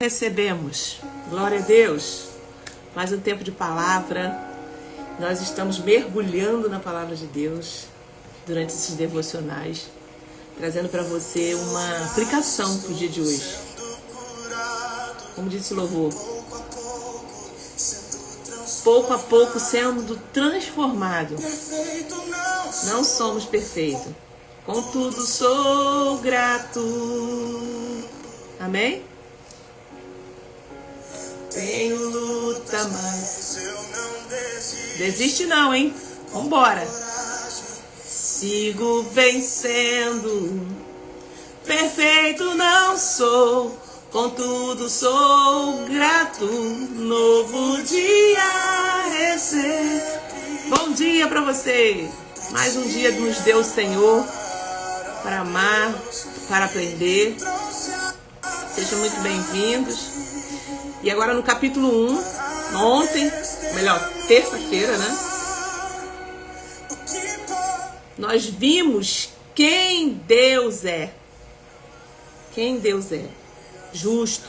Recebemos, glória a Deus, mais um tempo de palavra. Nós estamos mergulhando na palavra de Deus durante esses devocionais, trazendo para você uma aplicação para o dia de hoje. Como disse o louvor, pouco a pouco sendo transformado. Não somos perfeitos, contudo sou grato. Amém? Tenho luta, mas desiste não, hein? Vambora. Sigo vencendo. Perfeito não sou, contudo sou grato. Novo dia recebi. Bom dia pra você. Mais um dia nos deu o Senhor para amar, para aprender. Sejam muito bem-vindos. E agora no capítulo 1, terça-feira, né? Nós vimos quem Deus é. Quem Deus é. Justo,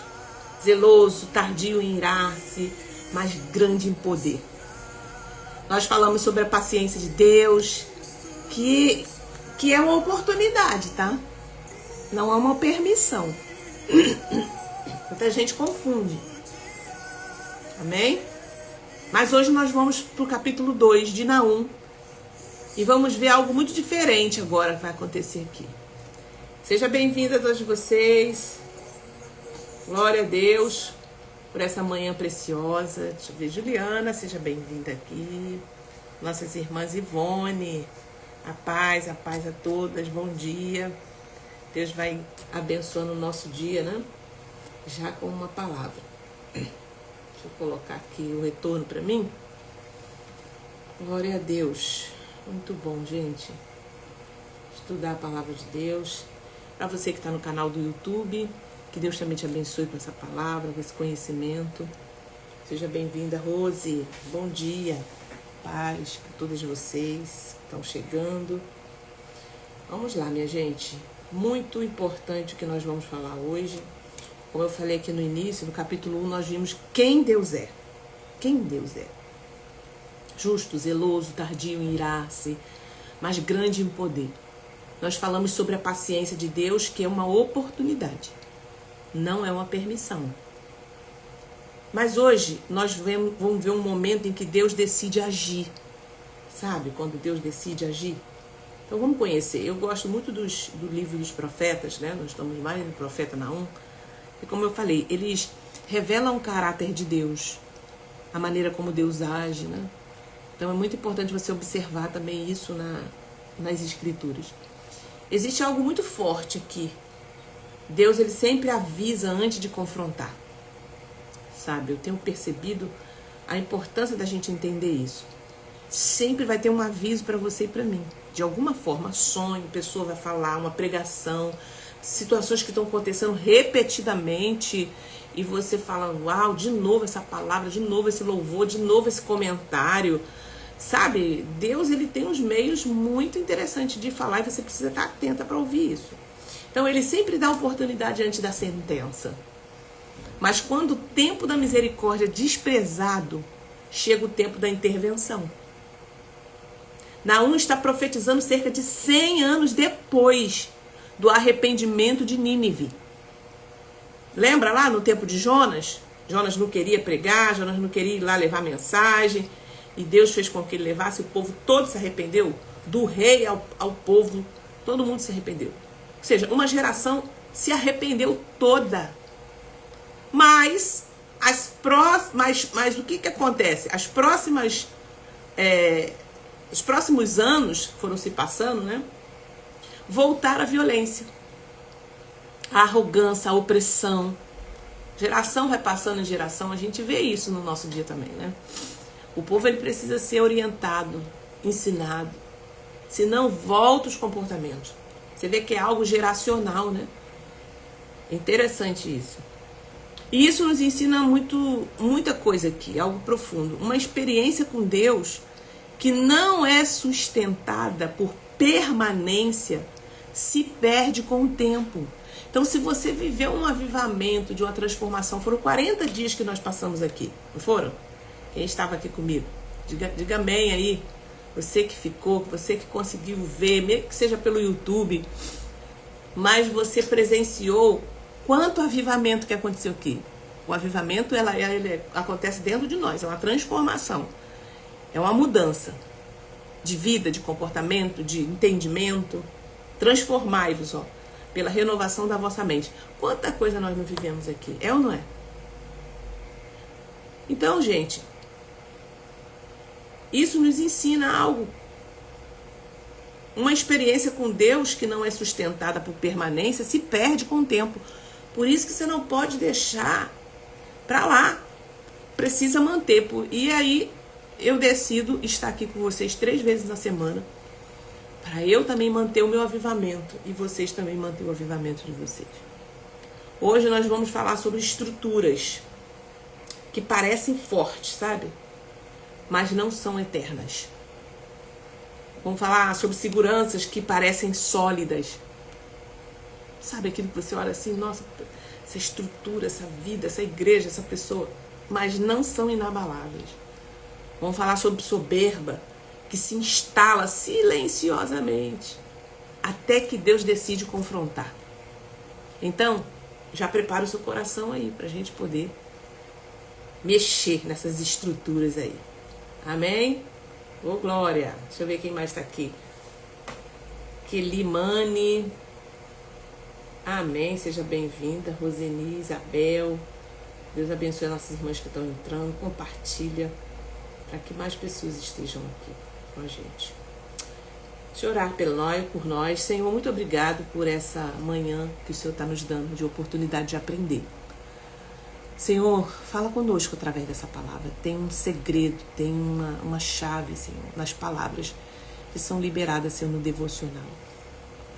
zeloso, tardio em irar-se, mas grande em poder. Nós falamos sobre a paciência de Deus, que é uma oportunidade, tá? Não é uma permissão. Muita gente confunde. Amém? Mas hoje nós vamos para o capítulo 2 de Naum. E vamos ver algo muito diferente agora que vai acontecer aqui. Seja bem-vinda a todos vocês. Glória a Deus por essa manhã preciosa. Deixa eu ver, Juliana, seja bem-vinda aqui. Nossas irmãs Ivone. A paz a todas. Bom dia. Deus vai abençoando o nosso dia, né? Já com uma palavra. Deixa eu colocar aqui o retorno para mim. Glória a Deus. Muito bom, gente. Estudar a palavra de Deus. Para você que está no canal do YouTube, que Deus também te abençoe com essa palavra, com esse conhecimento. Seja bem-vinda, Rose. Bom dia. Paz para todos vocês que estão chegando. Vamos lá, minha gente. Muito importante o que nós vamos falar hoje. Como eu falei aqui no início, no capítulo 1, nós vimos quem Deus é. Quem Deus é. Justo, zeloso, tardio em irar-se, mas grande em poder. Nós falamos sobre a paciência de Deus, que é uma oportunidade. Não é uma permissão. Mas hoje, nós vamos ver um momento em que Deus decide agir. Sabe, quando Deus decide agir? Então vamos conhecer. Eu gosto muito do livro dos profetas, né? Nós estamos mais no profeta Naum. E como eu falei, eles revelam o caráter de Deus, a maneira como Deus age, né? Então é muito importante você observar também isso nas escrituras. Existe algo muito forte aqui. Deus, ele sempre avisa antes de confrontar. Sabe, eu tenho percebido a importância da gente entender isso. Sempre vai ter um aviso para você e para mim. De alguma forma, sonho, pessoa vai falar, uma pregação, situações que estão acontecendo repetidamente e você fala, uau, de novo essa palavra, de novo esse louvor, de novo esse comentário. Sabe, Deus, ele tem uns meios muito interessantes de falar e você precisa estar atenta para ouvir isso. Então ele sempre dá oportunidade antes da sentença. Mas quando o tempo da misericórdia é desprezado, chega o tempo da intervenção. Naum está profetizando cerca de 100 anos depois do arrependimento de Nínive. Lembra lá no tempo de Jonas? Jonas não queria pregar, Jonas não queria ir lá levar mensagem. E Deus fez com que ele levasse, o povo todo se arrependeu. Do rei ao povo, todo mundo se arrependeu. Ou seja, uma geração se arrependeu toda. Mas o que acontece? Os próximos anos foram se passando, né? Voltaram à violência, a arrogância, a opressão. Geração vai passando em geração, a gente vê isso no nosso dia também, né? O povo, ele precisa ser orientado, ensinado, senão volta os comportamentos. Você vê que é algo geracional, né? Interessante isso. E isso nos ensina muita coisa aqui, algo profundo. Uma experiência com Deus que não é sustentada por permanência se perde com o tempo. Então, se você viveu um avivamento de uma transformação, foram 40 dias que nós passamos aqui, não foram? Quem estava aqui comigo? Diga amém aí. Você que ficou, você que conseguiu ver, mesmo que seja pelo YouTube, mas você presenciou quanto avivamento que aconteceu aqui. O avivamento, ele acontece dentro de nós, é uma transformação, é uma mudança de vida, de comportamento, de entendimento. Transformai-vos, pela renovação da vossa mente. Quanta coisa nós não vivemos aqui, é ou não é? Então, gente, isso nos ensina algo. Uma experiência com Deus que não é sustentada por permanência se perde com o tempo. Por isso que você não pode deixar pra lá. Precisa manter. E aí eu decido estar aqui com vocês 3 vezes na semana, para eu também manter o meu avivamento e vocês também manter o avivamento de vocês. Hoje nós vamos falar sobre estruturas que parecem fortes, sabe? Mas não são eternas. Vamos falar sobre seguranças que parecem sólidas. Sabe aquilo que você olha assim, nossa, essa estrutura, essa vida, essa igreja, essa pessoa, mas não são inabaláveis. Vamos falar sobre soberba, que se instala silenciosamente até que Deus decide confrontar. Então, já prepara o seu coração aí para a gente poder mexer nessas estruturas aí. Amém? Ô, glória! Deixa eu ver quem mais está aqui. Kelimane. Amém, seja bem-vinda. Roseni, Isabel. Deus abençoe as nossas irmãs que estão entrando. Compartilha para que mais pessoas estejam aqui com a gente. Deixa eu orar por nós. Senhor, muito obrigado por essa manhã que o Senhor está nos dando de oportunidade de aprender. Senhor, fala conosco através dessa palavra. Tem um segredo, tem uma chave, Senhor, nas palavras que são liberadas, Senhor, no devocional.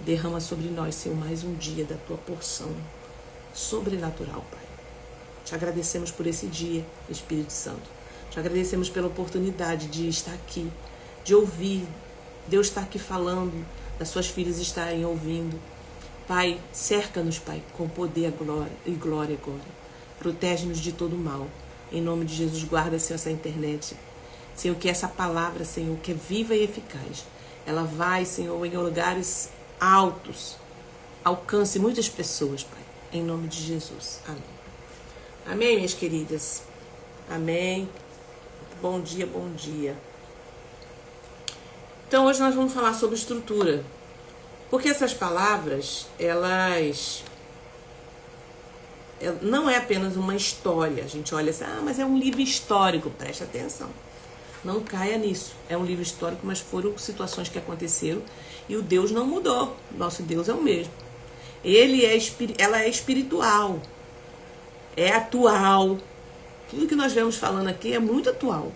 Derrama sobre nós, Senhor, mais um dia da tua porção sobrenatural, Pai. Te agradecemos por esse dia, Espírito Santo. Te agradecemos pela oportunidade de estar aqui, de ouvir. Deus está aqui falando, as suas filhas estarem ouvindo. Pai, cerca-nos, Pai, com poder e glória agora. Protege-nos de todo mal. Em nome de Jesus, guarda, Senhor, essa internet. Senhor, que essa palavra, Senhor, que é viva e eficaz, ela vai, Senhor, em lugares altos, alcance muitas pessoas, Pai. Em nome de Jesus. Amém. Amém, minhas queridas. Amém. Bom dia, bom dia. Então, hoje nós vamos falar sobre estrutura. Porque essas palavras, elas não é apenas uma história. A gente olha assim, mas é um livro histórico, presta atenção. Não caia nisso. É um livro histórico, mas foram situações que aconteceram e o Deus não mudou. Nosso Deus é o mesmo. Ela é espiritual, é atual. Tudo que nós vemos falando aqui é muito atual.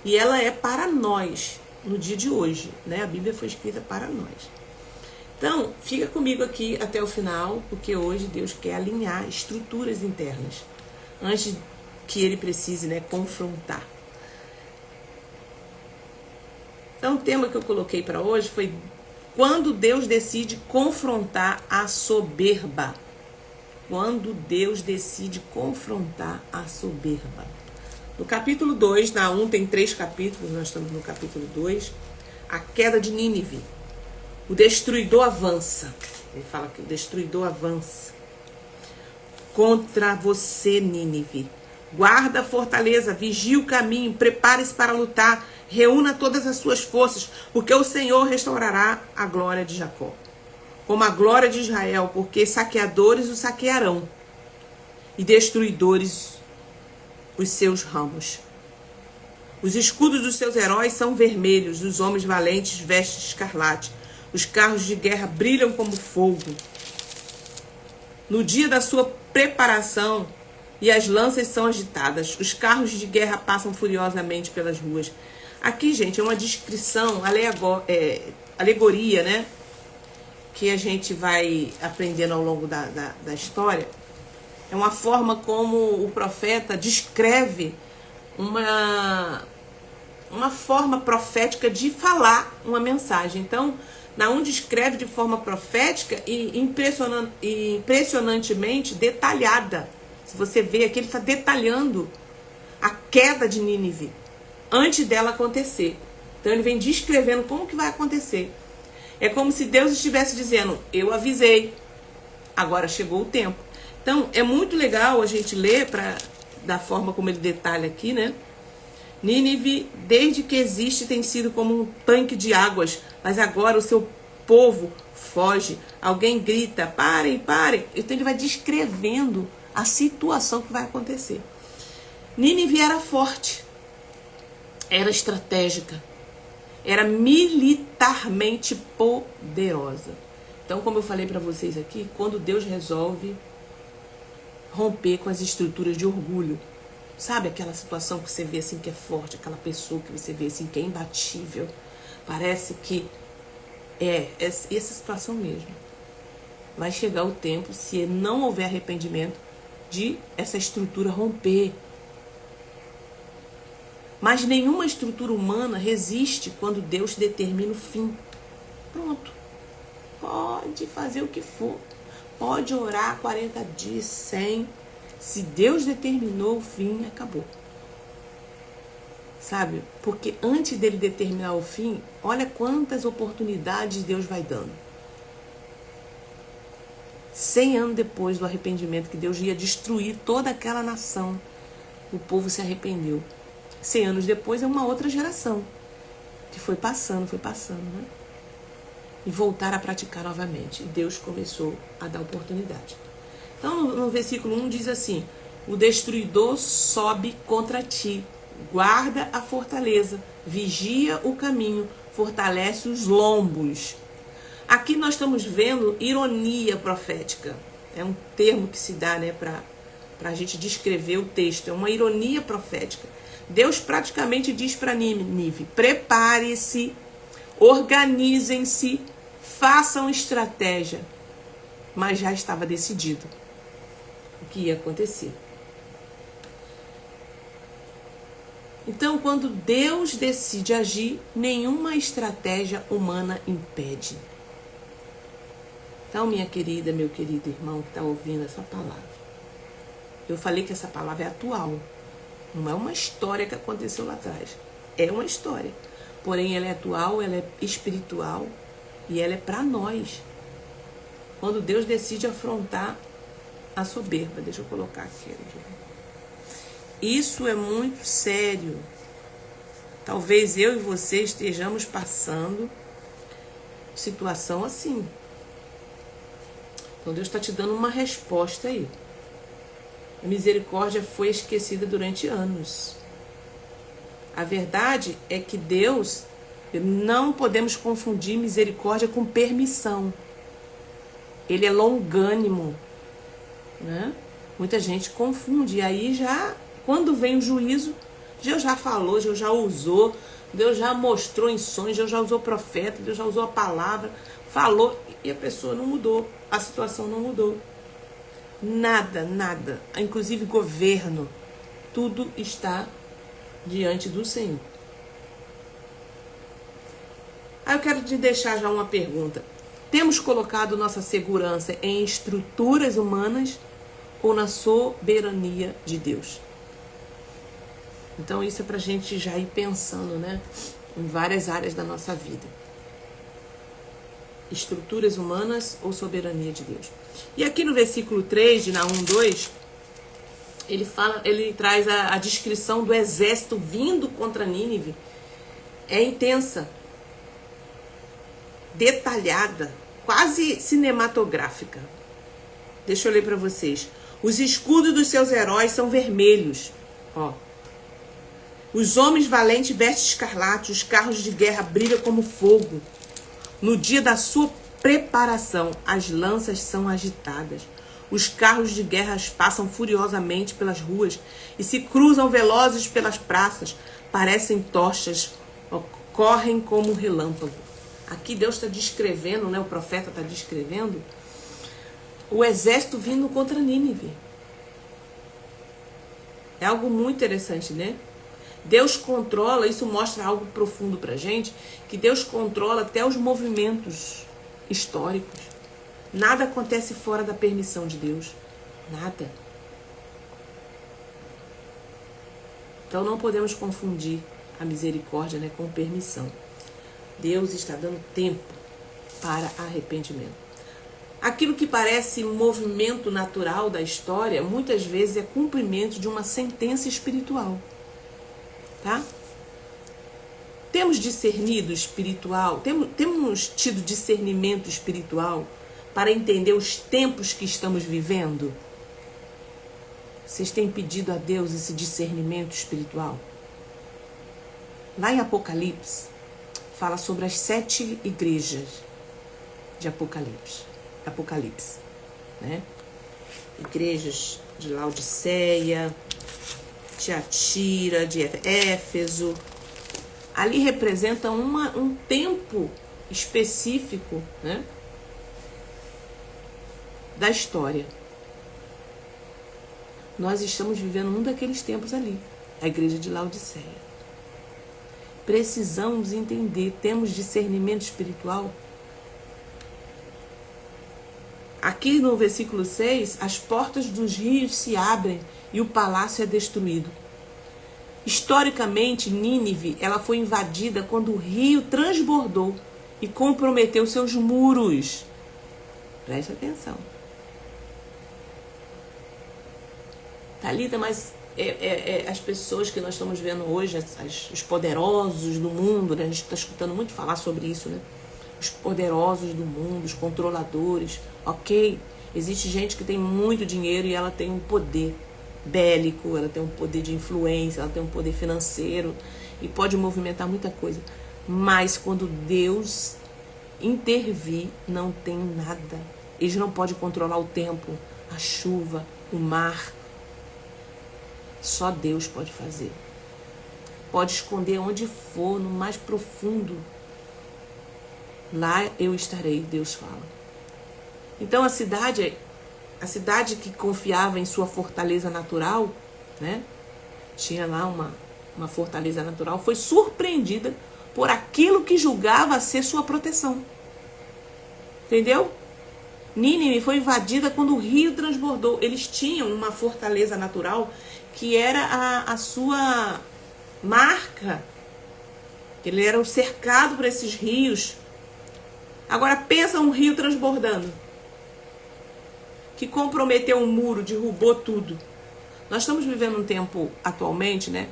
E ela é para nós, no dia de hoje, né? A Bíblia foi escrita para nós. Então, fica comigo aqui até o final, porque hoje Deus quer alinhar estruturas internas, antes que Ele precise, né, confrontar. Então, o tema que eu coloquei para hoje foi quando Deus decide confrontar a soberba. Quando Deus decide confrontar a soberba. No capítulo 2, na 1 tem 3 capítulos, nós estamos no capítulo 2, a queda de Nínive. O destruidor avança. Ele fala que o destruidor avança contra você, Nínive. Guarda a fortaleza, vigie o caminho, prepare-se para lutar, reúna todas as suas forças, porque o Senhor restaurará a glória de Jacó, como a glória de Israel, porque saqueadores o saquearão e destruidores os seus ramos. Os escudos dos seus heróis são vermelhos, os homens valentes vestem escarlate. Os carros de guerra brilham como fogo. No dia da sua preparação, e as lanças são agitadas. Os carros de guerra passam furiosamente pelas ruas. Aqui, gente, é uma descrição, alegoria, né? Que a gente vai aprendendo ao longo da história. É uma forma como o profeta descreve uma forma profética de falar uma mensagem. Então, Naum descreve de forma profética e impressionantemente detalhada. Se você vê aqui, ele está detalhando a queda de Nínive antes dela acontecer. Então ele vem descrevendo como que vai acontecer. É como se Deus estivesse dizendo, eu avisei, agora chegou o tempo. Então é muito legal a gente ler da forma como ele detalha aqui, né? Nínive, desde que existe, tem sido como um tanque de águas, mas agora o seu povo foge. Alguém grita, parem, parem. Então ele vai descrevendo a situação que vai acontecer. Nínive era forte, era estratégica, era militarmente poderosa. Então, como eu falei para vocês aqui, quando Deus resolve romper com as estruturas de orgulho, sabe aquela situação que você vê assim que é forte, aquela pessoa que você vê assim que é imbatível, parece que é essa situação mesmo. Vai chegar o tempo, se não houver arrependimento, de essa estrutura romper. Mas nenhuma estrutura humana resiste quando Deus determina o fim. Pronto. Pode fazer o que for. Pode orar 40 dias, 100. Se Deus determinou o fim, acabou. Sabe? Porque antes dele determinar o fim, olha quantas oportunidades Deus vai dando. 100 anos depois do arrependimento, que Deus ia destruir toda aquela nação, o povo se arrependeu. 100 anos depois é uma outra geração que foi passando, né? E voltar a praticar novamente. E Deus começou a dar oportunidade. Então, no versículo 1 diz assim: o destruidor sobe contra ti, guarda a fortaleza, vigia o caminho, fortalece os lombos. Aqui nós estamos vendo ironia profética. É um termo que se dá, né, para a gente descrever o texto. É uma ironia profética. Deus praticamente diz para Nínive: prepare-se, organizem-se, façam estratégia. Mas já estava decidido o que ia acontecer. Então, quando Deus decide agir, nenhuma estratégia humana impede. Então, minha querida, meu querido irmão que está ouvindo essa palavra, eu falei que essa palavra é atual. Não é uma história que aconteceu lá atrás. É uma história. Porém, ela é atual, ela é espiritual e ela é para nós. Quando Deus decide afrontar a soberba. Deixa eu colocar aqui. Isso é muito sério. Talvez eu e você estejamos passando situação assim. Então Deus está te dando uma resposta aí. A misericórdia foi esquecida durante anos. A verdade é que Deus, não podemos confundir misericórdia com permissão. Ele é longânimo, né? Muita gente confunde. E aí já, quando vem o juízo, Deus já falou, Deus já usou, Deus já mostrou em sonhos, Deus já usou profeta, Deus já usou a palavra, falou e a pessoa não mudou, a situação não mudou. Nada, nada, inclusive governo, tudo está diante do Senhor. Aí eu quero te deixar já uma pergunta. Temos colocado nossa segurança em estruturas humanas ou na soberania de Deus? Então isso é pra gente já ir pensando, né? Em várias áreas da nossa vida. Estruturas humanas ou soberania de Deus? E aqui no versículo 3 de Naum 2, ele traz a descrição do exército vindo contra Nínive. É intensa, detalhada, quase cinematográfica. Deixa eu ler para vocês. Os escudos dos seus heróis são vermelhos. Ó. Os homens valentes vestem escarlate, os carros de guerra brilham como fogo. No dia da sua preparação, as lanças são agitadas. Os carros de guerra passam furiosamente pelas ruas e se cruzam velozes pelas praças. Parecem tochas, correm como um relâmpago. Aqui Deus está descrevendo, né? O profeta está descrevendo o exército vindo contra Nínive. É algo muito interessante, né? Deus controla, isso mostra algo profundo pra gente, que Deus controla até os movimentos históricos. Nada acontece fora da permissão de Deus. Nada. Então não podemos confundir a misericórdia, né, com permissão. Deus está dando tempo para arrependimento. Aquilo que parece um movimento natural da história, muitas vezes é cumprimento de uma sentença espiritual. Tá? Temos discernido espiritual, temos tido discernimento espiritual para entender os tempos que estamos vivendo? Vocês têm pedido a Deus esse discernimento espiritual? Lá em Apocalipse, fala sobre as 7 igrejas de Apocalipse, né? Igrejas de Laodiceia, Tiatira, de Éfeso. Ali representa um tempo específico, né, da história. Nós estamos vivendo um daqueles tempos ali, a igreja de Laodiceia. Precisamos entender, temos discernimento espiritual. Aqui no versículo 6, as portas dos rios se abrem e o palácio é destruído. Historicamente, Nínive, ela foi invadida quando o rio transbordou e comprometeu seus muros. Preste atenção. Thalita, mas as pessoas que nós estamos vendo hoje, os poderosos do mundo, né? A gente está escutando muito falar sobre isso, né? Os poderosos do mundo, os controladores. Ok, existe gente que tem muito dinheiro e ela tem um poder bélico, ela tem um poder de influência, ela tem um poder financeiro e pode movimentar muita coisa. Mas quando Deus intervir, não tem nada. Eles não podem controlar o tempo, a chuva, o mar. Só Deus pode fazer. Pode esconder onde for, no mais profundo. Lá eu estarei, Deus fala. Então a cidade que confiava em sua fortaleza natural, né? Tinha lá uma fortaleza natural, foi surpreendida por aquilo que julgava ser sua proteção. Entendeu? Nínive foi invadida quando o rio transbordou. Eles tinham uma fortaleza natural que era a sua marca. Ele era cercado por esses rios. Agora pensa um rio transbordando, que comprometeu um muro, derrubou tudo. Nós estamos vivendo um tempo atualmente, né?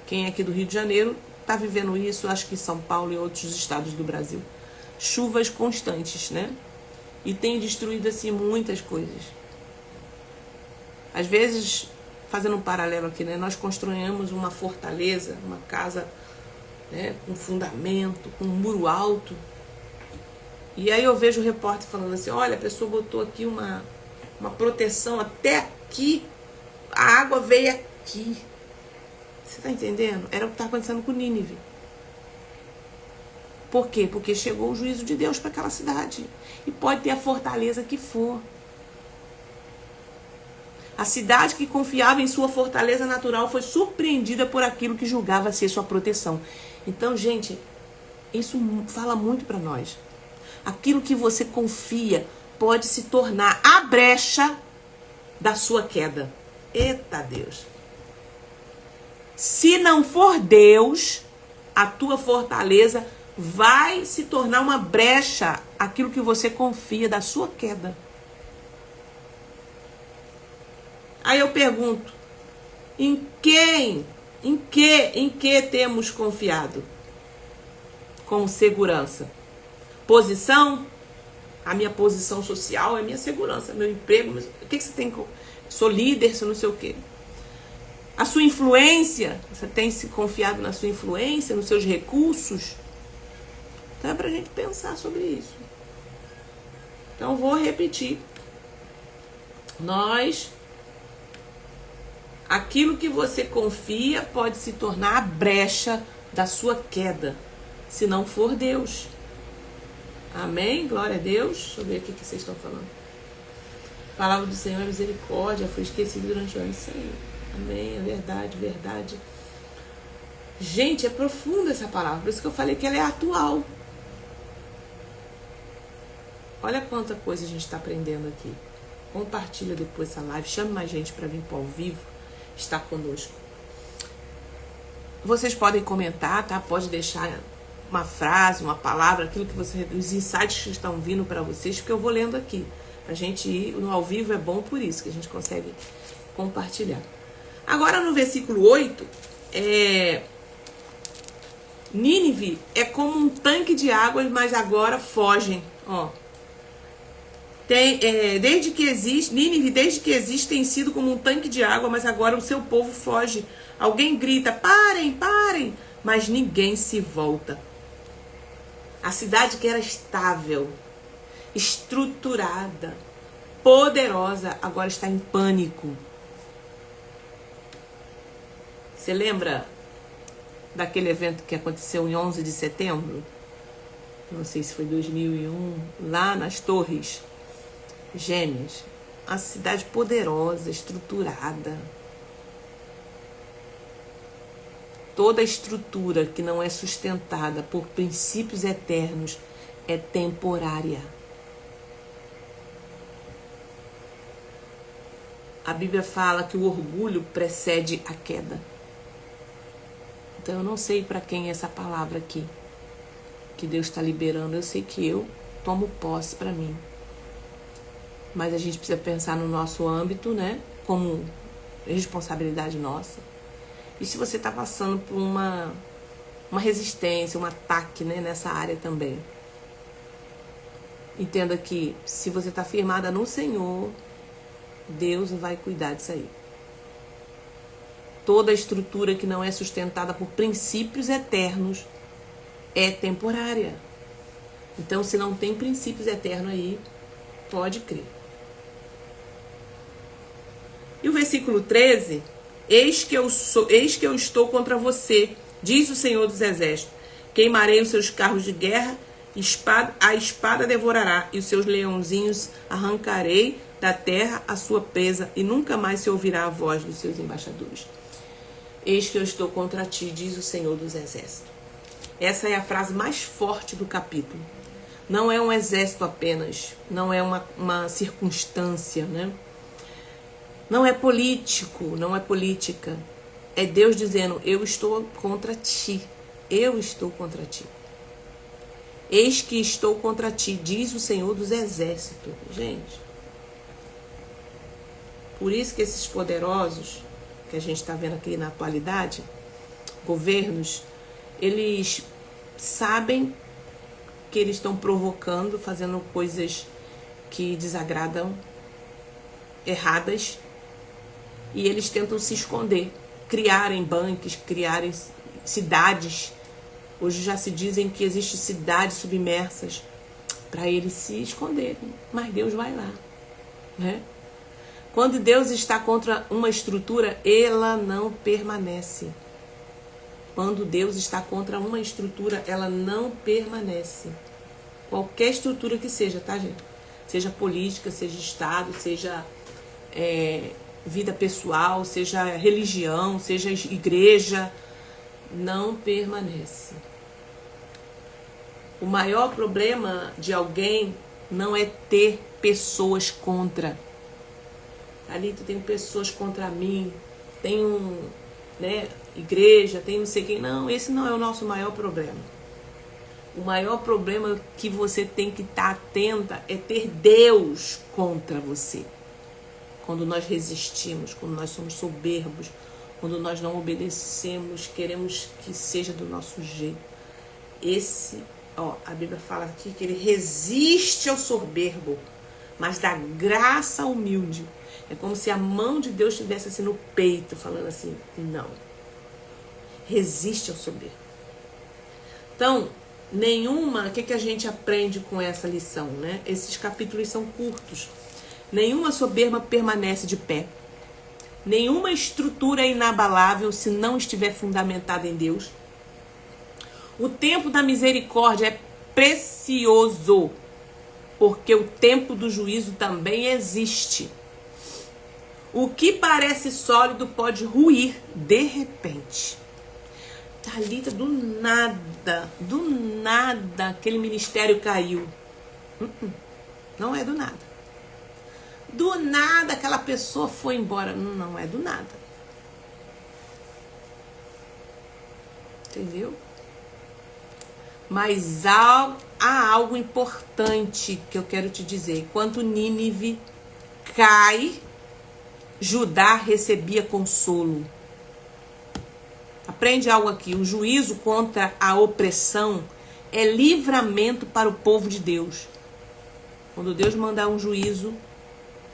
Quem é aqui do Rio de Janeiro está vivendo isso, acho que São Paulo e outros estados do Brasil. Chuvas constantes, né? E tem destruído assim muitas coisas. Às vezes, fazendo um paralelo aqui, né? Nós construímos uma fortaleza, uma casa, né, com fundamento, com um muro alto. E aí eu vejo o repórter falando assim, olha, a pessoa botou aqui uma proteção até aqui, a água veio aqui. Você está entendendo? Era o que está acontecendo com Nínive. Por quê? Porque chegou o juízo de Deus para aquela cidade. E pode ter a fortaleza que for. A cidade que confiava em sua fortaleza natural foi surpreendida por aquilo que julgava ser sua proteção. Então, gente, isso fala muito para nós. Aquilo que você confia pode se tornar a brecha da sua queda. Eita Deus! Se não for Deus, a tua fortaleza vai se tornar uma brecha, aquilo que você confia da sua queda. Aí eu pergunto, em que temos confiado? Com segurança. Posição? A minha posição social é minha segurança, meu emprego. O que você tem? Sou líder, sou não sei o quê. A sua influência, você tem se confiado na sua influência, nos seus recursos? Então é pra gente pensar sobre isso. Então vou repetir. Aquilo que você confia pode se tornar a brecha da sua queda, se não for Deus. Amém? Glória a Deus. Deixa eu ver aqui o que vocês estão falando. A palavra do Senhor é misericórdia. Foi esquecido durante o ano. Isso aí. Amém. É verdade, verdade. Gente, é profunda essa palavra, por isso que eu falei que ela é atual. Olha quanta coisa a gente está aprendendo aqui. Compartilha depois essa live, chame mais gente para vir para ao vivo, estar conosco. Vocês podem comentar, tá? Pode deixar uma frase, uma palavra, aquilo que você, os insights que estão vindo para vocês, porque eu vou lendo aqui. A gente ir no ao vivo é bom por isso, que a gente consegue compartilhar. Agora no versículo 8, Nínive é como um tanque de água, mas agora fogem. Ó. Nínive, desde que existe, tem sido como um tanque de água, mas agora o seu povo foge. Alguém grita, parem, parem, mas ninguém se volta. A cidade que era estável, estruturada, poderosa, agora está em pânico. Você lembra daquele evento que aconteceu em 11 de setembro? Não sei se foi 2001, lá nas Torres Gêmeas. A cidade poderosa, estruturada. Toda estrutura que não é sustentada por princípios eternos é temporária. A Bíblia fala que o orgulho precede a queda. Então eu não sei para quem é essa palavra aqui que Deus está liberando. Eu sei que eu tomo posse para mim. Mas a gente precisa pensar no nosso âmbito, né? Como responsabilidade nossa. E se você está passando por uma resistência, um ataque, né, nessa área também, entenda que se você está firmada no Senhor, Deus vai cuidar disso aí. Toda estrutura que não é sustentada por princípios eternos é temporária. Então, se não tem princípios eternos aí, pode crer. E o versículo 13... Eis que eu estou contra você, diz o Senhor dos Exércitos. Queimarei os seus carros de guerra, a espada devorará, e os seus leãozinhos arrancarei da terra a sua presa, e nunca mais se ouvirá a voz dos seus embaixadores. Eis que eu estou contra ti, diz o Senhor dos Exércitos. Essa é a frase mais forte do capítulo. Não é um exército apenas, não é uma circunstância, né? Não é político, não é política. É Deus dizendo, eu estou contra ti. Eu estou contra ti. Eis que estou contra ti, diz o Senhor dos Exércitos. Gente, por isso que esses poderosos, que a gente está vendo aqui na atualidade, governos, eles sabem que eles estão provocando, fazendo coisas que desagradam, erradas, e eles tentam se esconder, criarem bunks, criarem cidades. Hoje já se dizem que existem cidades submersas para eles se esconderem, mas Deus vai lá, né? Quando Deus está contra uma estrutura, ela não permanece. Quando Deus está contra uma estrutura, ela não permanece. Qualquer estrutura que seja, tá, gente? Seja política, seja Estado, seja vida pessoal, seja religião, seja igreja, não permanece. O maior problema de alguém não é ter pessoas contra. Ali tu tem pessoas contra mim, tem igreja, tem não sei quem. Não, esse não é o nosso maior problema. O maior problema que você tem que estar atenta é ter Deus contra você. Quando nós resistimos, quando nós somos soberbos, quando nós não obedecemos, queremos que seja do nosso jeito. A Bíblia fala aqui que ele resiste ao soberbo, mas dá graça ao humilde. É como se a mão de Deus estivesse assim no peito, falando assim, não. Resiste ao soberbo. Então, o que a gente aprende com essa lição, né? Esses capítulos são curtos. Nenhuma soberba permanece de pé. Nenhuma estrutura é inabalável se não estiver fundamentada em Deus. O tempo da misericórdia é precioso, porque o tempo do juízo também existe. O que parece sólido pode ruir de repente. Thalita, do nada, aquele ministério caiu. Não é do nada. Do nada, aquela pessoa foi embora. Não é do nada. Entendeu? Mas há algo importante que eu quero te dizer. Enquanto Nínive cai, Judá recebia consolo. Aprende algo aqui. O juízo contra a opressão é livramento para o povo de Deus. Quando Deus mandar um juízo,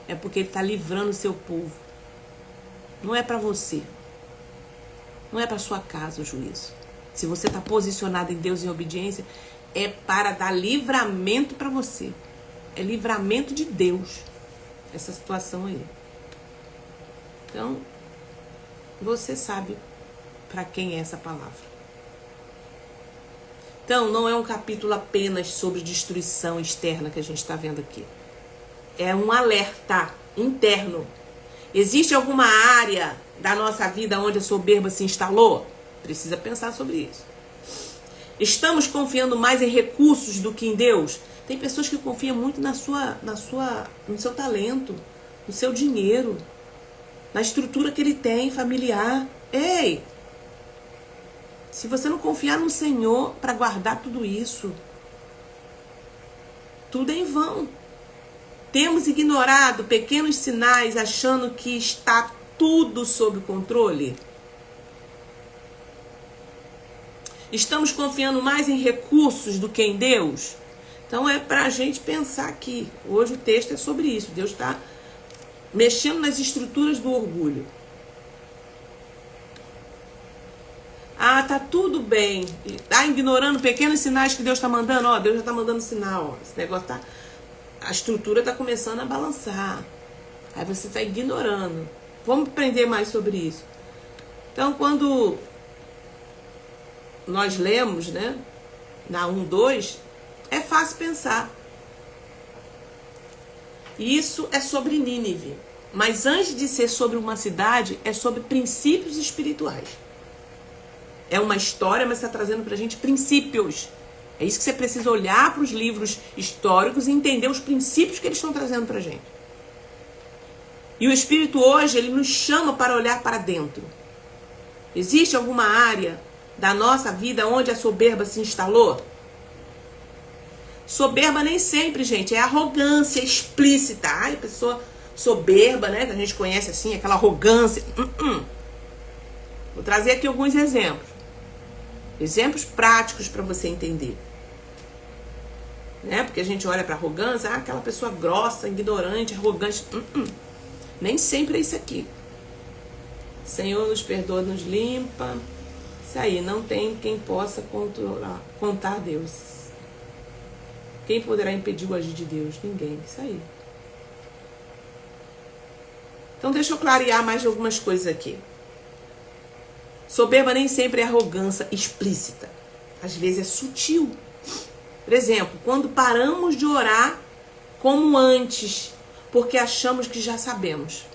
é porque Ele está livrando o seu povo. Não é para você. Não é para sua casa o juízo. Se você está posicionado em Deus em obediência, é para dar livramento para você. É livramento de Deus. Essa situação aí. Então, você sabe para quem é essa palavra. Então, não é um capítulo apenas sobre destruição externa que a gente está vendo aqui. É um alerta interno. Existe alguma área da nossa vida onde a soberba se instalou? Precisa pensar sobre isso. Estamos confiando mais em recursos do que em Deus? Tem pessoas que confiam muito no seu talento, no seu dinheiro, na estrutura que ele tem familiar. Ei! Se você não confiar no Senhor para guardar tudo isso, tudo é em vão. Temos ignorado pequenos sinais achando que está tudo sob controle. Estamos confiando mais em recursos do que em Deus? Então é para a gente pensar aqui. Hoje o texto é sobre isso. Deus está mexendo nas estruturas do orgulho. Ah, tá tudo bem. Tá ignorando pequenos sinais que Deus está mandando. Ó, Deus já está mandando sinal. Ó. Esse negócio tá... A estrutura está começando a balançar. Aí você está ignorando. Vamos aprender mais sobre isso. Então, quando nós lemos, né, na 1:2, é fácil pensar. E isso é sobre Nínive. Mas antes de ser sobre uma cidade, é sobre princípios espirituais. É uma história, mas está trazendo para a gente princípios. É isso que você precisa olhar para os livros históricos e entender os princípios que eles estão trazendo para a gente. E o Espírito hoje, ele nos chama para olhar para dentro. Existe alguma área da nossa vida onde a soberba se instalou? Soberba nem sempre, gente, é arrogância explícita. Ai, pessoa soberba, né? Que a gente conhece assim, aquela arrogância. Vou trazer aqui alguns exemplos. Exemplos práticos para você entender. Né? Porque a gente olha para arrogância, aquela pessoa grossa, ignorante, arrogante. Nem sempre é isso aqui. Senhor nos perdoa, nos limpa. Isso aí, não tem quem possa contar Deus. Quem poderá impedir o agir de Deus? Ninguém. Isso aí. Então deixa eu clarear mais algumas coisas aqui. Soberba nem sempre é arrogância explícita. Às vezes é sutil. Por exemplo, quando paramos de orar como antes, porque achamos que já sabemos.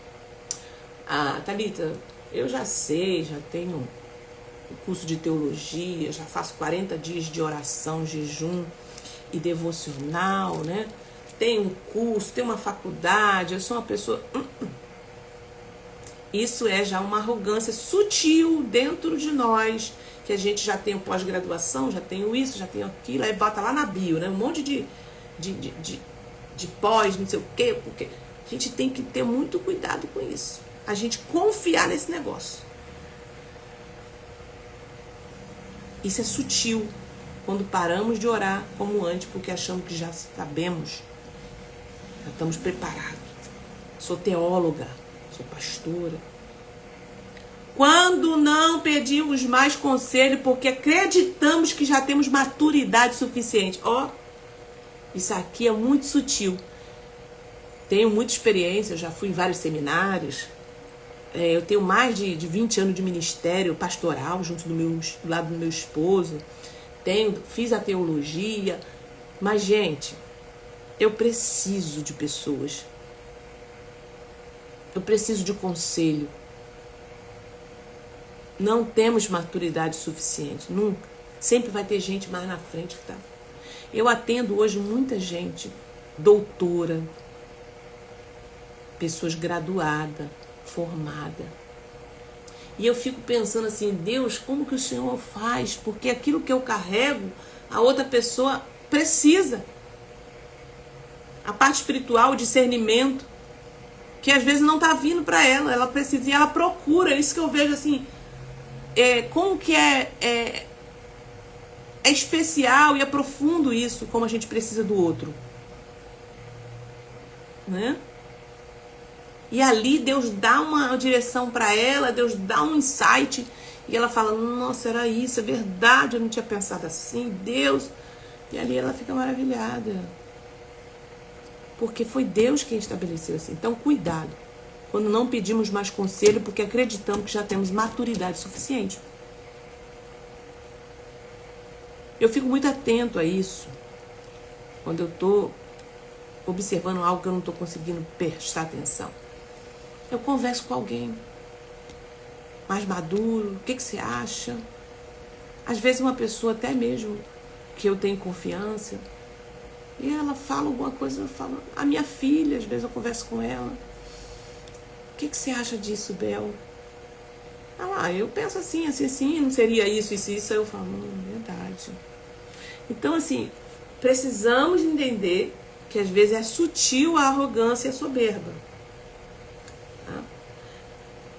Ah, Thalita, eu já sei, já tenho um curso de teologia, já faço 40 dias de oração, jejum e devocional, né? Tenho um curso, tenho uma faculdade, eu sou uma pessoa... Isso é já uma arrogância sutil dentro de nós, que a gente já tem pós-graduação, já tenho isso, já tenho aquilo, aí bota lá na bio, né? Um monte de pós, não sei o quê, porque a gente tem que ter muito cuidado com isso. A gente confiar nesse negócio. Isso é sutil, quando paramos de orar como antes, porque achamos que já sabemos, já estamos preparados. Sou teóloga. Sou pastora. Quando não pedimos mais conselho porque acreditamos que já temos maturidade suficiente. Ó, isso aqui é muito sutil. Tenho muita experiência, eu já fui em vários seminários. Eu tenho mais de 20 anos de ministério pastoral junto do lado do meu esposo. Fiz a teologia. Mas, gente, eu preciso de pessoas. Eu preciso de conselho. não temos maturidade suficiente, nunca. Sempre vai ter gente mais na frente que tá. Eu atendo hoje muita gente, doutora, pessoas graduadas, formadas. E eu fico pensando assim, Deus, como que o Senhor faz? Porque aquilo que eu carrego, a outra pessoa precisa. A parte espiritual, o discernimento, que às vezes não está vindo para ela, ela precisa e ela procura. É isso que eu vejo assim, como que é especial e é profundo isso, como a gente precisa do outro, né? E ali Deus dá uma direção para ela, Deus dá um insight e ela fala, nossa, era isso, é verdade, eu não tinha pensado assim, Deus. E ali ela fica maravilhada, porque foi Deus quem estabeleceu assim. Então cuidado quando não pedimos mais conselho, porque acreditamos que já temos maturidade suficiente. Eu fico muito atento a isso quando eu estou observando algo que eu não estou conseguindo prestar atenção. Eu converso com alguém mais maduro, o que você acha? Às vezes uma pessoa até mesmo que eu tenho confiança, e ela fala alguma coisa, eu falo, a minha filha, às vezes eu converso com ela, o que você acha disso, Bel? Eu penso assim, não seria isso, isso, isso. Aí eu falo, verdade. Então, assim, precisamos entender que às vezes é sutil a arrogância e a soberba. Tá?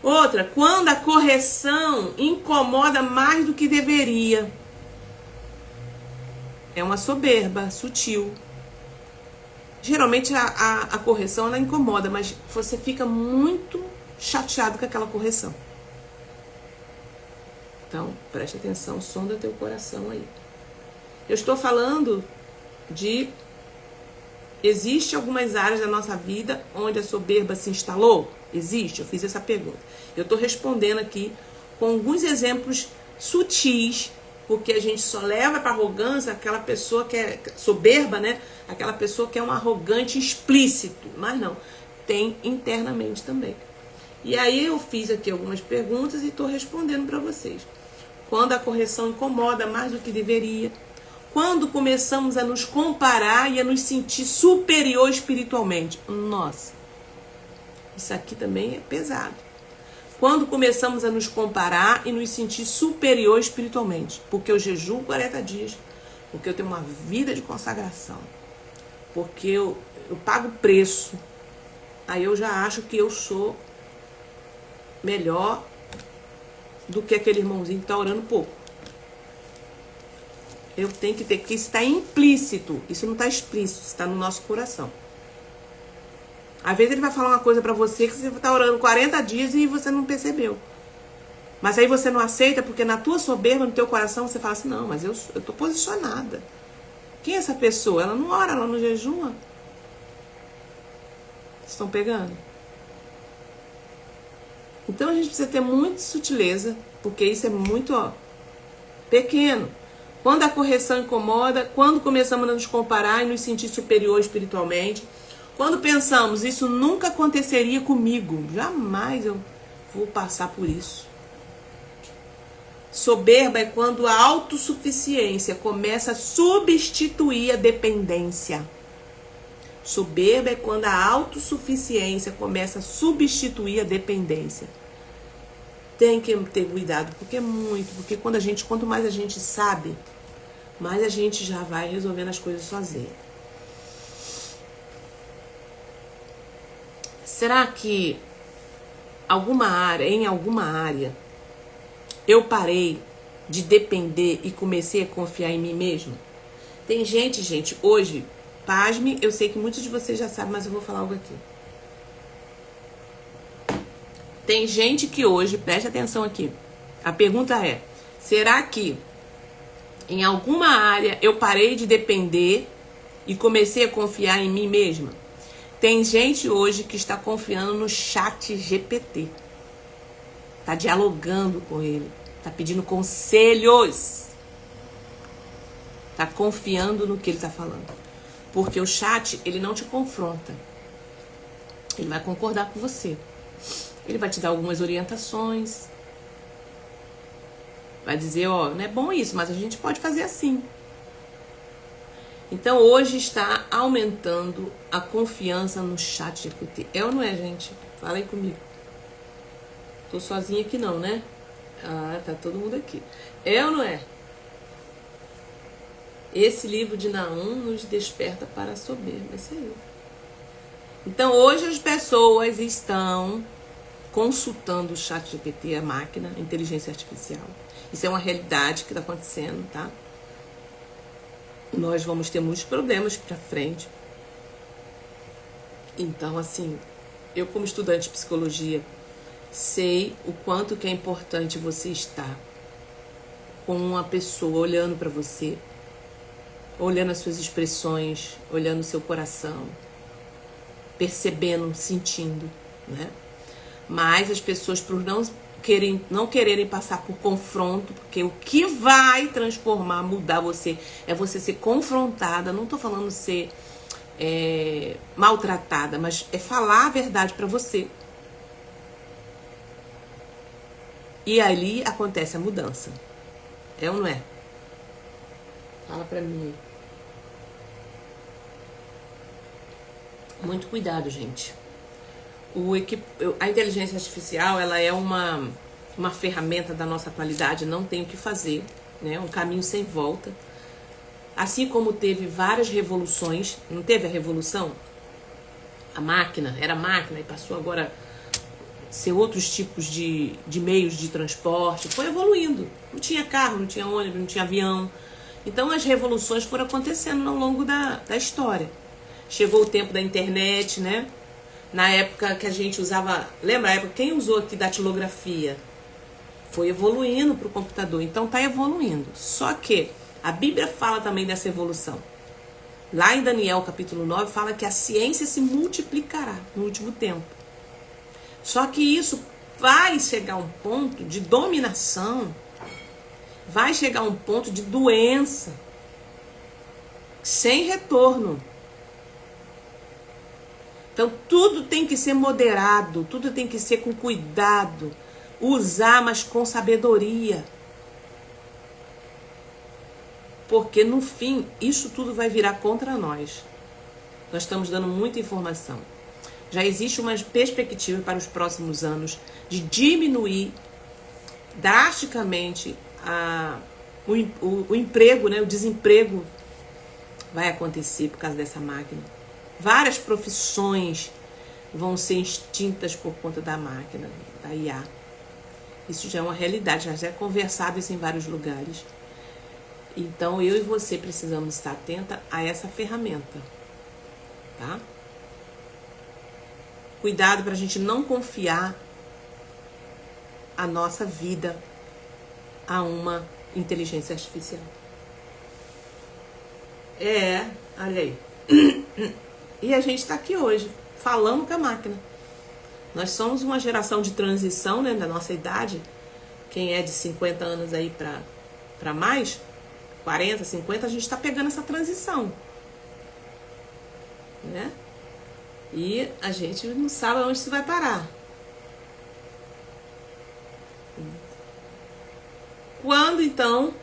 Outra, quando a correção incomoda mais do que deveria. É uma soberba sutil. Geralmente a correção ela incomoda, mas você fica muito chateado com aquela correção. Então, preste atenção, sonda teu coração aí. Eu estou falando de... Existe algumas áreas da nossa vida onde a soberba se instalou? Existe, eu fiz essa pergunta. Eu estou respondendo aqui com alguns exemplos sutis, porque a gente só leva para arrogância aquela pessoa que é soberba, né? Aquela pessoa que é um arrogante explícito. Mas não, tem internamente também. E aí eu fiz aqui algumas perguntas e estou respondendo para vocês. Quando a correção incomoda mais do que deveria. Quando começamos a nos comparar e a nos sentir superior espiritualmente. Nossa, isso aqui também é pesado. Quando começamos a nos comparar e nos sentir superior espiritualmente. Porque eu jejuo 40 dias. Porque eu tenho uma vida de consagração. Porque eu pago preço. Aí eu já acho que eu sou melhor do que aquele irmãozinho que está orando pouco. Eu tenho que ter, que isso está implícito, isso não está explícito, isso está no nosso coração. Às vezes ele vai falar uma coisa para você que você está orando 40 dias e você não percebeu. Mas aí você não aceita porque na tua soberba, no teu coração, você fala assim, não, mas eu estou posicionada. Quem é essa pessoa? Ela não ora, ela não jejuma. Vocês estão pegando? Então a gente precisa ter muita sutileza, porque isso é muito pequeno. Quando a correção incomoda, quando começamos a nos comparar e nos sentir superior espiritualmente, quando pensamos, isso nunca aconteceria comigo, jamais eu vou passar por isso. Soberba é quando a autossuficiência começa a substituir a dependência. Soberba é quando a autossuficiência começa a substituir a dependência. Tem que ter cuidado, porque quanto mais a gente sabe, mais a gente já vai resolvendo as coisas sozinho. Será que em alguma área, eu parei de depender e comecei a confiar em mim mesmo? Tem gente, hoje, pasme, eu sei que muitos de vocês já sabem, mas eu vou falar algo aqui. Tem gente que hoje, preste atenção aqui, a pergunta é, será que em alguma área eu parei de depender e comecei a confiar em mim mesma? Tem gente hoje que está confiando no chat GPT. Está dialogando com ele, está pedindo conselhos. Está confiando no que ele está falando. Porque o chat, ele não te confronta. Ele vai concordar com você. Ele vai te dar algumas orientações. Vai dizer, ó, não é bom isso, mas a gente pode fazer assim. Então hoje está aumentando a confiança no ChatGPT. É ou não é, gente? Fala aí comigo. Tô sozinha aqui não, né? Ah, tá todo mundo aqui. É ou não é? Esse livro de Naum nos desperta para a soberba. Isso aí. Então hoje as pessoas estão consultando o ChatGPT, a máquina, a inteligência artificial. Isso é uma realidade que está acontecendo, tá? Nós vamos ter muitos problemas para frente. Então, assim, eu como estudante de psicologia sei o quanto que é importante você estar com uma pessoa olhando para você, olhando as suas expressões, olhando o seu coração, percebendo, sentindo, né? Mas as pessoas, por não quererem passar por confronto, porque o que vai transformar, mudar você, é você ser confrontada. Não tô falando ser maltratada, mas é falar a verdade para você. E ali acontece a mudança. É ou não é? Fala pra mim aí. Muito cuidado, gente. A inteligência artificial, ela é uma ferramenta da nossa atualidade, não tem o que fazer, né? Um caminho sem volta. Assim como teve várias revoluções, não teve a revolução? A máquina, era máquina e passou agora a ser outros tipos de meios de transporte, foi evoluindo. Não tinha carro, não tinha ônibus, não tinha avião. Então as revoluções foram acontecendo ao longo da história. Chegou o tempo da internet, né? Na época que a gente usava... Lembra a época? Quem usou aqui datilografia? Foi evoluindo para o computador. Então tá evoluindo. Só que a Bíblia fala também dessa evolução. Lá em Daniel capítulo 9 fala que a ciência se multiplicará no último tempo. Só que isso vai chegar a um ponto de dominação. Vai chegar a um ponto de doença. Sem retorno. Então, tudo tem que ser moderado, tudo tem que ser com cuidado, usar, mas com sabedoria. Porque, no fim, isso tudo vai virar contra nós. Nós estamos dando muita informação. Já existe uma perspectiva para os próximos anos de diminuir drasticamente o emprego, né? O desemprego vai acontecer por causa dessa máquina. Várias profissões vão ser extintas por conta da máquina, da IA. Isso já é uma realidade, já é conversado isso em vários lugares. Então, eu e você precisamos estar atenta a essa ferramenta, tá? Cuidado para a gente não confiar a nossa vida a uma inteligência artificial. Olha aí. E a gente está aqui hoje, falando com a máquina. Nós somos uma geração de transição, né, da nossa idade. Quem é de 50 anos aí para mais, 40, 50, a gente está pegando essa transição. Né? E a gente não sabe onde isso vai parar. Quando, então...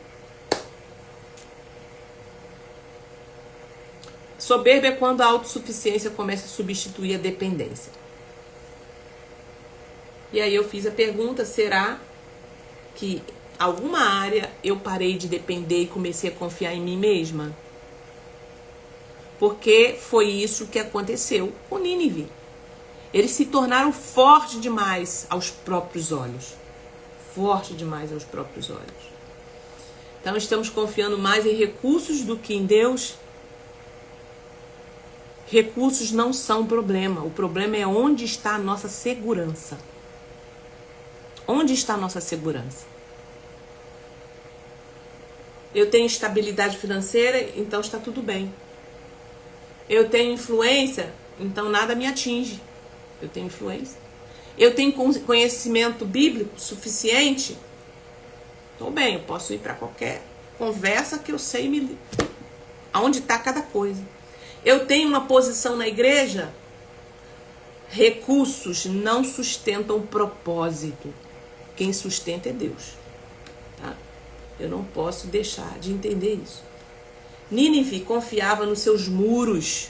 Soberba é quando a autossuficiência começa a substituir a dependência. E aí eu fiz a pergunta, será que alguma área eu parei de depender e comecei a confiar em mim mesma? Porque foi isso que aconteceu com Nínive. Eles se tornaram fortes demais aos próprios olhos. Forte demais aos próprios olhos. Então estamos confiando mais em recursos do que em Deus. Recursos não são o problema é onde está a nossa segurança. Onde está a nossa segurança? Eu tenho estabilidade financeira, então está tudo bem. Eu tenho influência, então nada me atinge. Eu tenho influência. Eu tenho conhecimento bíblico suficiente, estou bem, eu posso ir para qualquer conversa que eu sei aonde está cada coisa. Eu tenho uma posição na igreja. Recursos não sustentam propósito. Quem sustenta é Deus. Tá? Eu não posso deixar de entender isso. Nínive confiava nos seus muros,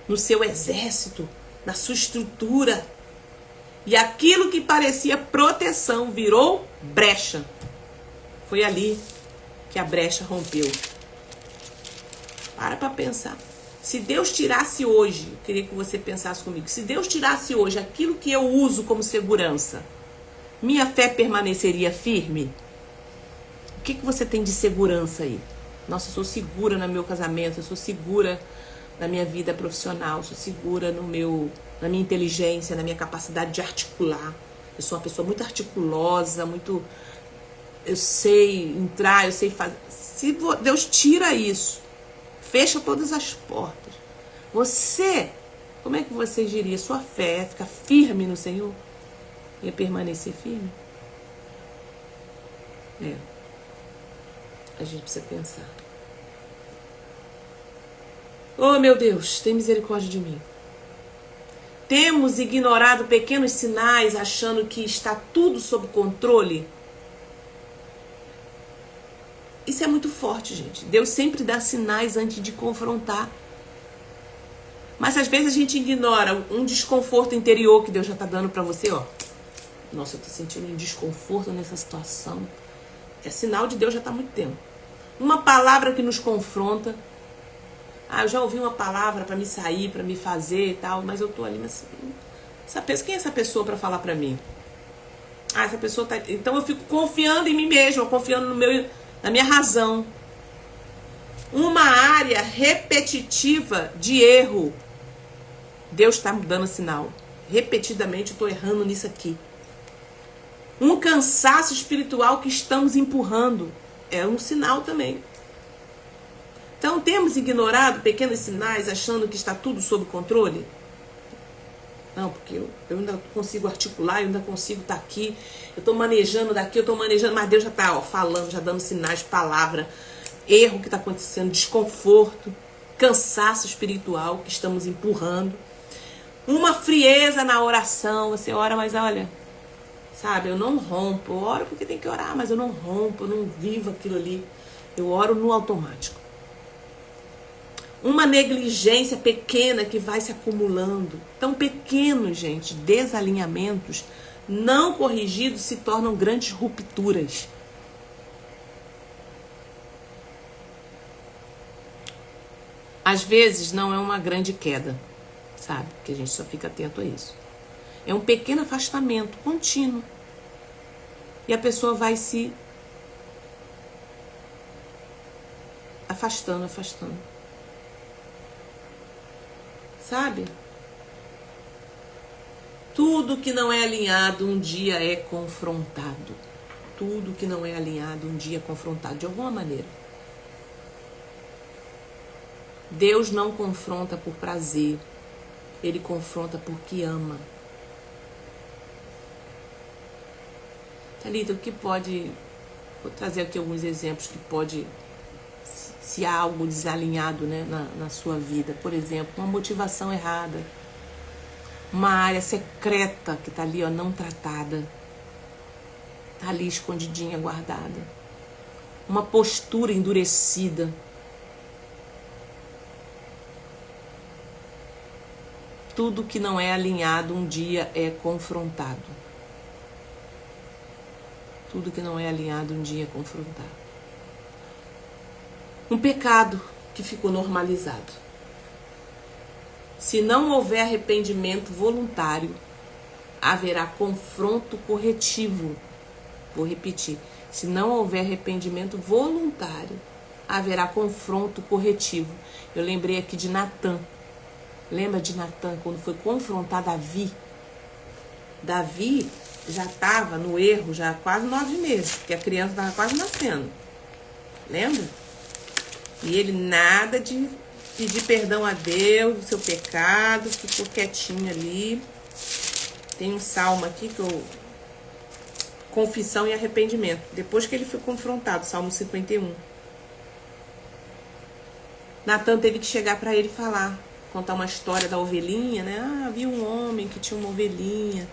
no seu exército, na sua estrutura. E aquilo que parecia proteção virou brecha. Foi ali que a brecha rompeu. Para pensar. Se Deus tirasse hoje, eu queria que você pensasse comigo, se Deus tirasse hoje aquilo que eu uso como segurança, minha fé permaneceria firme? O que você tem de segurança aí? Nossa, eu sou segura no meu casamento, eu sou segura na minha vida profissional, eu sou segura na minha inteligência, na minha capacidade de articular. Eu sou uma pessoa muito articulosa, eu sei entrar, eu sei fazer. Se Deus tira isso, fecha todas as portas, como é que você diria? Sua fé ia ficar firme no Senhor? Ia permanecer firme? A gente precisa pensar. Oh, meu Deus, tem misericórdia de mim. Temos ignorado pequenos sinais achando que está tudo sob controle? Isso é muito forte, gente. Deus sempre dá sinais antes de confrontar. Mas às vezes a gente ignora um desconforto interior que Deus já está dando para você, ó. Nossa, eu estou sentindo um desconforto nessa situação. É sinal de Deus já está há muito tempo. Uma palavra que nos confronta. Eu já ouvi uma palavra para me sair, para me fazer e tal, mas eu tô ali, mas quem é essa pessoa para falar para mim? Essa pessoa tá... Então eu fico confiando em mim mesma, confiando na minha razão. Uma área repetitiva de erro. Deus está me dando sinal. Repetidamente eu estou errando nisso aqui. Um cansaço espiritual que estamos empurrando. É um sinal também. Então, temos ignorado pequenos sinais achando que está tudo sob controle? Não, porque eu ainda consigo articular, eu ainda consigo estar aqui, eu estou manejando daqui, eu estou manejando, mas Deus já está falando, já dando sinais, palavra, erro que está acontecendo, desconforto, cansaço espiritual que estamos empurrando, uma frieza na oração, você ora, mas olha, sabe, eu não rompo, eu oro porque tem que orar, mas eu não rompo, eu não vivo aquilo ali, eu oro no automático. Uma negligência pequena que vai se acumulando. Então, pequenos, gente, desalinhamentos não corrigidos se tornam grandes rupturas. Às vezes não é uma grande queda, sabe? Porque a gente só fica atento a isso. É um pequeno afastamento contínuo. E a pessoa vai se afastando. Sabe? Tudo que não é alinhado um dia é confrontado. Tudo que não é alinhado um dia é confrontado de alguma maneira. Deus não confronta por prazer. Ele confronta porque ama. Thalita, o que pode... Vou trazer aqui alguns exemplos que pode... Se há algo desalinhado, né, na sua vida. Por exemplo, uma motivação errada. Uma área secreta que está ali, ó, não tratada. Está ali escondidinha, guardada. Uma postura endurecida. Tudo que não é alinhado um dia é confrontado. Tudo que não é alinhado um dia é confrontado. Um pecado que ficou normalizado. Se não houver arrependimento voluntário, haverá confronto corretivo. Vou repetir. Se não houver arrependimento voluntário, haverá confronto corretivo. Eu lembrei aqui de Natã. Lembra de Natã, quando foi confrontar Davi? Davi já estava no erro já há quase 9 meses, porque a criança estava quase nascendo. Lembra? E ele nada de pedir perdão a Deus do seu pecado, ficou quietinho ali. Tem um salmo aqui que eu... Confissão e arrependimento. Depois que ele foi confrontado, Salmo 51. Natã teve que chegar para ele e falar, contar uma história da ovelhinha, né? Havia um homem que tinha uma ovelhinha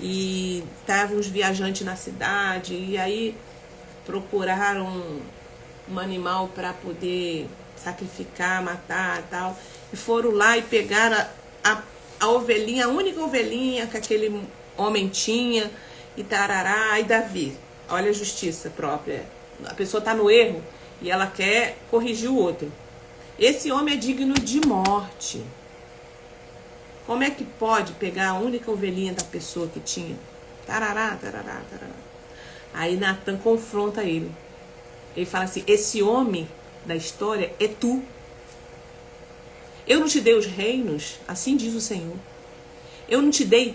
e estavam uns viajantes na cidade, e aí procuraram um animal para poder sacrificar, matar e tal. E foram lá e pegaram a ovelhinha, a única ovelhinha que aquele homem tinha, e tarará, e Davi. Olha a justiça própria. A pessoa está no erro e ela quer corrigir o outro. Esse homem é digno de morte. Como é que pode pegar a única ovelhinha da pessoa que tinha? Tarará, tarará, tarará. Aí Natan confronta ele. Ele fala assim, esse homem da história é tu. Eu não te dei os reinos, assim diz o Senhor. Eu não te dei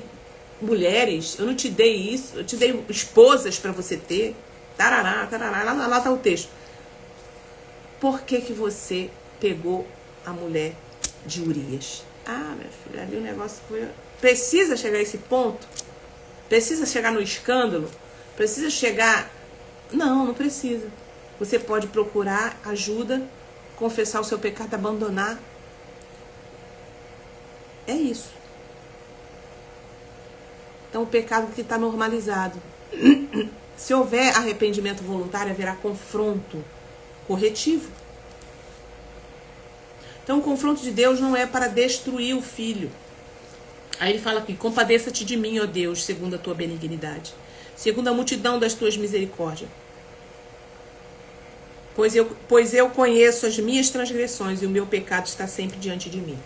mulheres, eu não te dei isso, eu te dei esposas para você ter. Tarará, tarará, lá tá o texto. Por que que você pegou a mulher de Urias? Ah, minha filha, ali o negócio foi... Precisa chegar a esse ponto? Precisa chegar no escândalo? Precisa chegar... Não, não precisa. Você pode procurar ajuda, confessar o seu pecado, abandonar. É isso. Então o pecado que está normalizado. Se houver arrependimento voluntário, haverá confronto corretivo. Então o confronto de Deus não é para destruir o filho. Aí ele fala aqui, compadeça-te de mim, ó Deus, segundo a tua benignidade, segundo a multidão das tuas misericórdias. Pois eu conheço as minhas transgressões e o meu pecado está sempre diante de mim.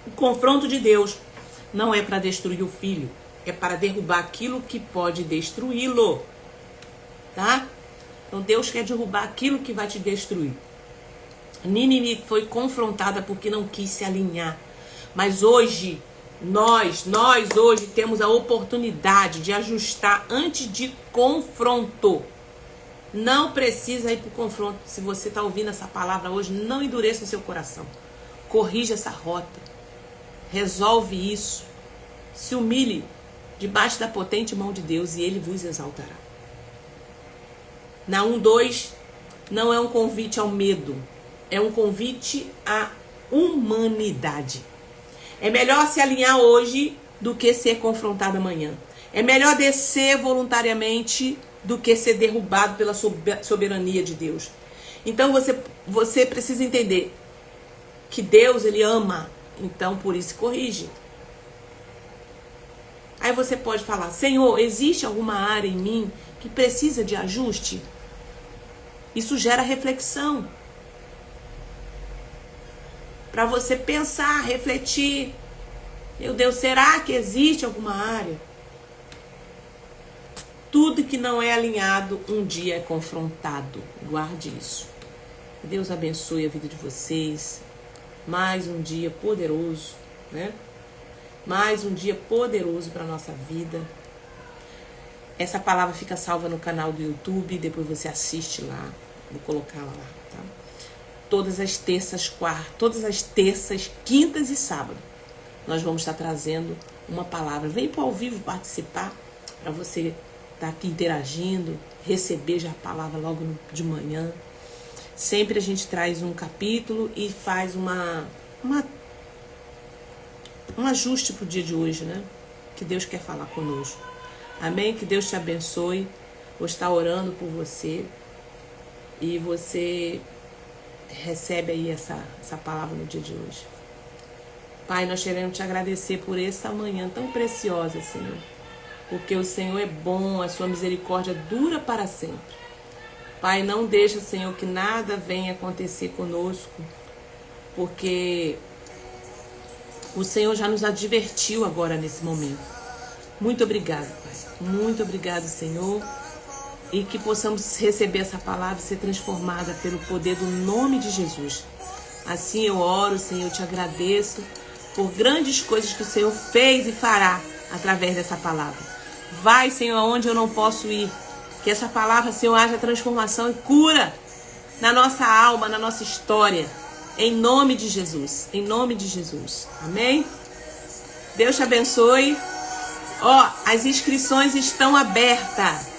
O confronto de Deus não é para destruir o filho, é para derrubar aquilo que pode destruí-lo. Tá? Então Deus quer derrubar aquilo que vai te destruir. Nínive foi confrontada porque não quis se alinhar. Mas hoje, nós hoje temos a oportunidade de ajustar antes de confronto. Não precisa ir para o confronto. Se você está ouvindo essa palavra hoje, não endureça o seu coração. Corrija essa rota. Resolve isso. Se humilhe debaixo da potente mão de Deus e Ele vos exaltará. Na 1:2 não é um convite ao medo, é um convite à humanidade. É melhor se alinhar hoje do que ser confrontado amanhã. É melhor descer voluntariamente do que ser derrubado pela soberania de Deus. Então você precisa entender que Deus, Ele ama, então por isso corrige. Aí você pode falar, Senhor, existe alguma área em mim que precisa de ajuste? Isso gera reflexão. Para você pensar, refletir. Meu Deus, será que existe alguma área? Tudo que não é alinhado, um dia é confrontado. Guarde isso. Deus abençoe a vida de vocês. Mais um dia poderoso, né? Mais um dia poderoso para a nossa vida. Essa palavra fica salva no canal do YouTube, depois você assiste lá. Vou colocar lá, tá? Todas as terças, quintas e sábado, nós vamos estar trazendo uma palavra. Vem para ao vivo participar, para você estar aqui interagindo, receber já a palavra logo de manhã. Sempre a gente traz um capítulo e faz um ajuste para o dia de hoje, né? Que Deus quer falar conosco. Amém? Que Deus te abençoe. Vou estar orando por você. E você recebe aí essa palavra no dia de hoje. Pai, nós queremos te agradecer por essa manhã tão preciosa, Senhor. Porque o Senhor é bom, a sua misericórdia dura para sempre. Pai, não deixa, Senhor, que nada venha acontecer conosco. Porque o Senhor já nos advertiu agora nesse momento. Muito obrigado, Pai. Muito obrigado, Senhor. E que possamos receber essa palavra e ser transformada pelo poder do nome de Jesus. Assim eu oro, Senhor, eu te agradeço por grandes coisas que o Senhor fez e fará através dessa palavra. Vai, Senhor, aonde eu não posso ir. Que essa palavra, Senhor, haja transformação e cura na nossa alma, na nossa história. Em nome de Jesus. Em nome de Jesus. Amém? Deus te abençoe. Ó, as inscrições estão abertas.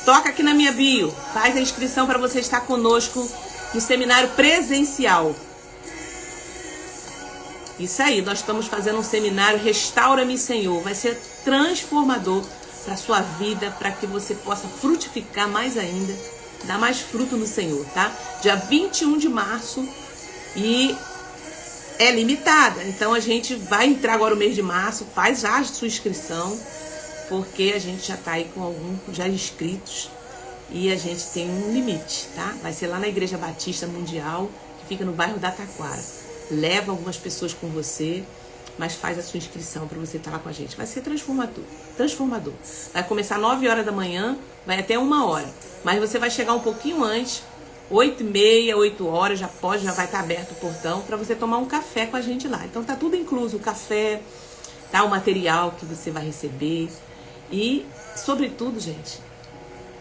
Toca aqui na minha bio. Faz a inscrição para você estar conosco no seminário presencial. Isso aí, nós estamos fazendo um seminário Restaura-me, Senhor. Vai ser transformador para a sua vida, para que você possa frutificar mais ainda, dar mais fruto no Senhor, tá? Dia 21 de março e é limitada. Então a gente vai entrar agora no mês de março, faz já a sua inscrição, porque a gente já está aí com alguns já inscritos e a gente tem um limite, tá? Vai ser lá na Igreja Batista Mundial, que fica no bairro da Taquara. Leva algumas pessoas com você, mas faz a sua inscrição para você estar lá com a gente. Vai ser transformador. Vai começar às 9 horas da manhã, vai até 1 hora. Mas você vai chegar um pouquinho antes, 8h30, 8 horas, já vai estar aberto o portão para você tomar um café com a gente lá. Então tá tudo incluso, o café, tá, o material que você vai receber. E, sobretudo, gente,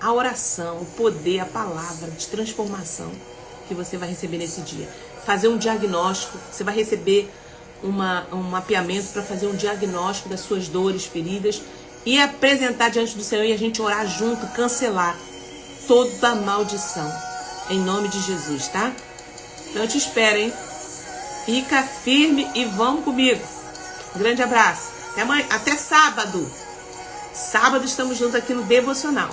a oração, o poder, a palavra de transformação que você vai receber nesse dia. Fazer um diagnóstico, você vai receber um mapeamento para fazer um diagnóstico das suas dores, feridas e apresentar diante do Senhor e a gente orar junto, cancelar toda maldição, em nome de Jesus, tá? Então eu te espero, hein? Fica firme e vamos comigo. Um grande abraço. Até sábado. Sábado estamos juntos aqui no Devocional.